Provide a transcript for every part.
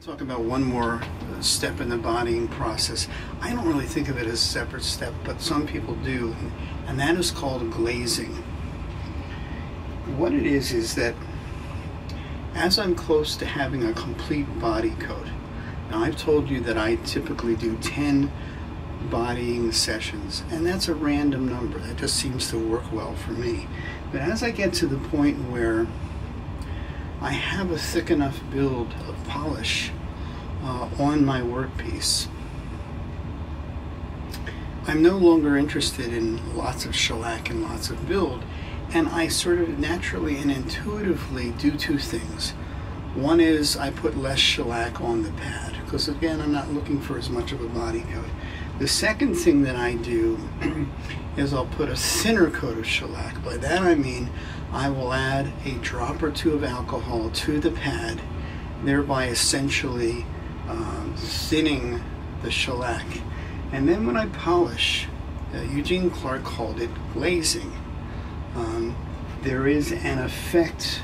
Talk about one more step in the bodying process. I don't really think of it as a separate step, but some people do, and that is called glazing. What it is that as I'm close to having a complete body coat, now I've told you that I typically do 10 bodying sessions, and that's a random number. That just seems to work well for me. But as I get to the point where I have a thick enough build of polish on my workpiece, I'm no longer interested in lots of shellac and lots of build, and I sort of naturally and intuitively do two things. One is I put less shellac on the pad, because again, I'm not looking for as much of a body coat. The second thing that I do is I'll put a thinner coat of shellac. By that I mean I will add a drop or two of alcohol to the pad, thereby essentially thinning the shellac. And then when I polish, Eugene Clark called it glazing. There is an effect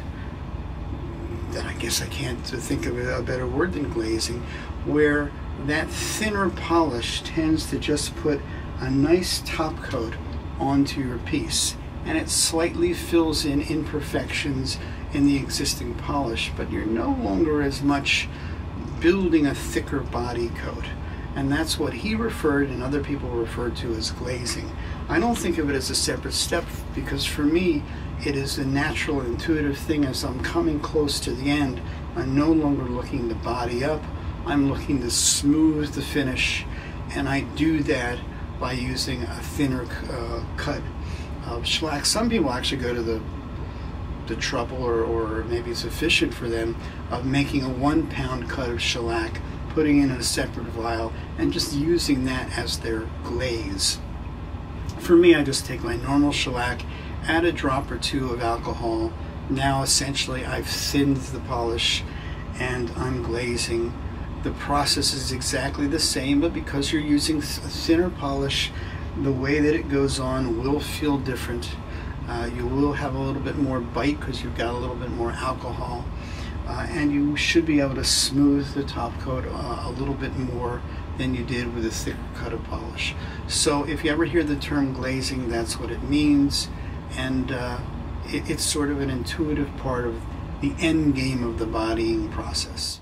that I guess I can't think of a better word than glazing, where that thinner polish tends to just put a nice top coat onto your piece, and it slightly fills in imperfections in the existing polish, but you're no longer as much building a thicker body coat. And that's what he referred and other people referred to as glazing. I don't think of it as a separate step, because for me it is a natural, intuitive thing. As I'm coming close to the end, I'm no longer looking to body up, I'm looking to smooth the finish, and I do that by using a thinner cut of shellac. Some people actually go to the trouble, or maybe it's efficient for them, of making a 1 pound cut of shellac, putting it in a separate vial, and just using that as their glaze. For me, I just take my normal shellac, add a drop or two of alcohol. Now essentially I've thinned the polish and I'm glazing. The process is exactly the same, but because you're using a thinner polish, the way that it goes on will feel different. You will have a little bit more bite because you've got a little bit more alcohol, and you should be able to smooth the top coat a little bit more than you did with a thicker cut of polish. So if you ever hear the term glazing, that's what it means, and it's sort of an intuitive part of the end game of the bodying process.